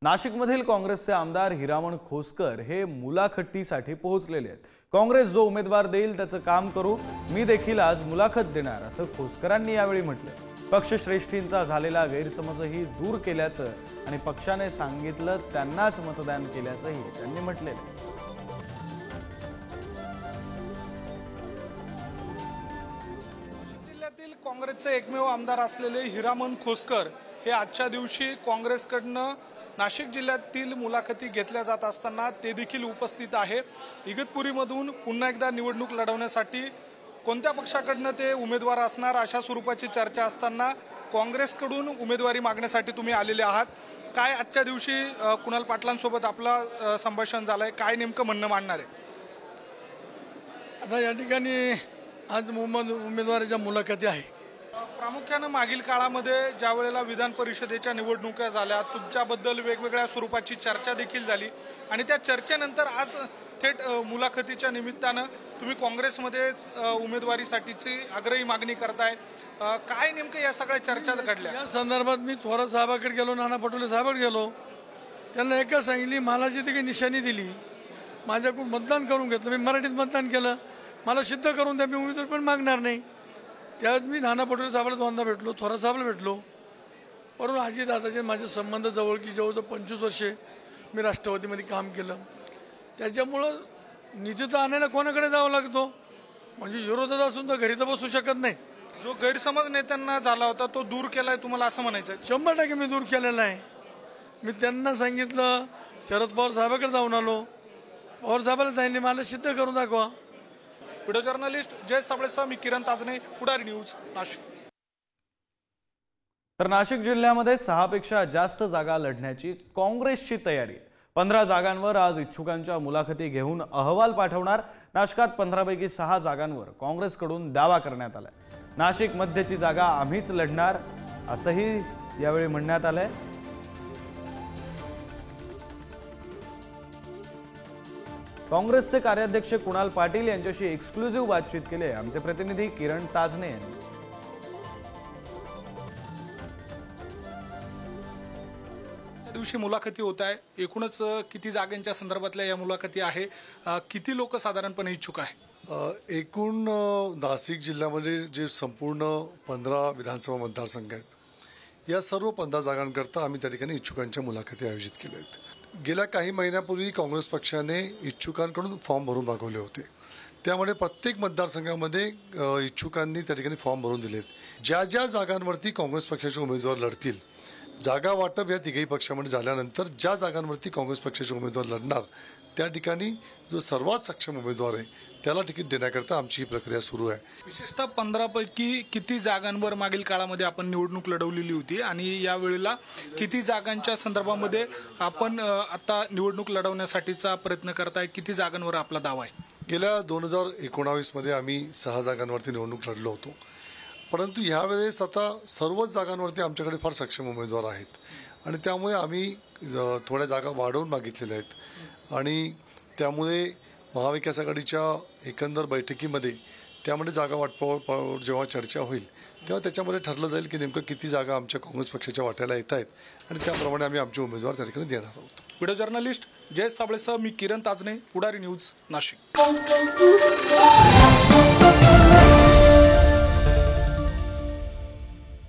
नाशिकमधील काँग्रेसचे आमदार हिरामण खोसकर हे मुलाखतीसाठी पोहोचलेले आहेत। काँग्रेस जो उमेदवार देईल त्याचं काम करू, मी देखील आज मुलाखत देणार असं खोसकरांनी यावेळी म्हटलं। पक्षश्रेष्ठींचा झालेला गैरसमजही दूर केल्याचं आणि पक्षाने सांगितलं त्यांनाच मतदान केल्याचंही त्यांनी म्हटलेलं आहे। जिल्ह्यातील काँग्रेसचे एकमेव आमदार असलेले हिरामण खोसकर हे आजच्या दिवशी काँग्रेसकडनं नाशिक जिल्ह्यातील मुलाखती घेतल्या जात असताना ते देखील उपस्थित आहे। इगतपुरीमधून पुन्हा एकदा निवडणूक लढवण्यासाठी कोणत्या पक्षाकडनं ते उमेदवार असणार अशा स्वरूपाची चर्चा असताना काँग्रेसकडून उमेदवारी मागण्यासाठी तुम्ही आलेले आहात। काय आजच्या दिवशी कुणाल पाटलांसोबत आपला संभाषण झालंय, काय नेमकं म्हणणं मांडणार आहे? आता या ठिकाणी आज उमेदवाराच्या मुलाखती आहे। प्रामुख्याने मागील काळामध्ये ज्या वेळेला विधान परिषदेच्या निवडणुका झाल्या तुमच्याबद्दल वेगवेगळ्या स्वरूपाची चर्चा देखील झाली आणि त्या चर्चेनंतर आज थेट मुलाखतीच्या निमित्तानं तुम्ही काँग्रेसमध्येच उमेदवारीसाठीची आग्रही मागणी करताय। काय नेमकं या सगळ्या चर्चा घडल्या? या संदर्भात मी थोरात साहेबांकडे गेलो, नाना पटोले साहेबांकडे गेलो, त्यांना एकच सांगितली, मला जी काही निशाणी दिली माझ्याकडून मतदान करून घेतलं, मी मराठीत मतदान केलं, मला सिद्ध करून द्या, मी उमेदवारी पण मागणार नाही। त्यात मी नाना पटोले साहेबांना दोनदा भेटलो, थोरात साहेबांना भेटलो, परंतु अजितदादाचे माझे संबंध जवळकी जवळ 25 वर्षे मी राष्ट्रवादीमध्ये काम केलं, त्याच्यामुळं निधी तर आणायला कोणाकडे जावं लागतो, म्हणजे विरोधात असून तर घरी तर बसू शकत नाही। जो गैरसमज नेत्यांना झाला होता तो दूर केलाय तुम्हाला असं म्हणायचं? 100% मी दूर केलेला आहे। मी त्यांना सांगितलं, शरद पवार साहेबांकडे जाऊन आलो, पवार साहेबांना सांगितले मला सिद्ध करून दाखवा। व्हिडिओ जर्नलिस्ट जय साबळेसह मी किरण ताजने, पुढारी न्यूज, नाशिक। तर नाशिक जिल्ह्यामध्ये 6 पेक्षा जास्त जागा लढण्याची काँग्रेसची तयारी। 15 जागांवर आज इच्छुकांच्या मुलाखती घेऊन अहवाल पाठवणार। नाशिकात 15 पैकी 6 जागांवर काँग्रेसकडून दावा करण्यात आलाय। नाशिक मध्यची जागा आम्हीच लढणार असंही यावेळी म्हणण्यात आलंय। काँग्रेसचे कार्याध्यक्ष कुणाल पाटील यांच्याशी एक्सक्लुझिव्ह बातचीत केली आमचे प्रतिनिधी किरण ताजने यांनी। दिवशी मुलाखती होत आहे, एकूणच किती जागांच्या संदर्भातल्या या मुलाखती आहे, किती लोक साधारणपणे इच्छुक आहे? एकूण नाशिक जिल्ह्यामध्ये जे संपूर्ण 15 विधानसभा मतदारसंघ आहेत, या सर्व 15 जागांकरता आम्ही त्या ठिकाणी इच्छुकांच्या मुलाखती आयोजित केल्या आहेत। गेल्या काही महिन्यापूर्वी काँग्रेस पक्षाने इच्छुकांकडून फॉर्म भरून मागवले होते, त्यामुळे प्रत्येक मतदारसंघामध्ये इच्छुकांनी त्या ठिकाणी फॉर्म भरून दिलेत। ज्या ज्या जागांवरती काँग्रेस पक्षाचे उमेदवार लढतील, जागा वाटप या तिघही पक्षामध्ये झाल्यानंतर ज्या जागांवरती काँग्रेस पक्षाचे उमेदवार लढणार त्या ठिकाणी जो सर्वात सक्षम उमेदवार आहे त्याला तिकीट देण्याकरता आमची ही प्रक्रिया सुरू आहे। विशेषतः 15 पैकी किती जागांवर मागील काळामध्ये आपण निवडणूक लढवलेली होती आणि या वेळेला किती जागांच्या संदर्भामध्ये आपण आता निवडणूक लढवण्यासाठीचा प्रयत्न करताय, किती जागांवर आपला दावा आहे? गेल्या 2019 मध्ये आम्ही 6 जागांवरती निवडणूक लढलो होतो, परंतु ह्यावेळेस आता सर्वच जागांवरती आमच्याकडे फार सक्षम उमेदवार आहेत आणि त्यामुळे आम्ही थोड्या जागा वाढवून मागितलेल्या आहेत आणि त्यामुळे महाविकास आघाडीच्या एकंदर बैठकीमध्ये त्यामध्ये जागा वाटपावर जेव्हा चर्चा होईल तेव्हा त्याच्यामध्ये ठरलं जाईल की नेमकं किती जागा आमच्या काँग्रेस पक्षाच्या वाट्याला येत आहेत आणि त्याप्रमाणे आम्ही आमचे उमेदवार त्या ठिकाणी देणार आहोत। व्हिडिओ जर्नलिस्ट जय साबळेसह मी किरण ताजने, पुढारी न्यूज, नाशिक।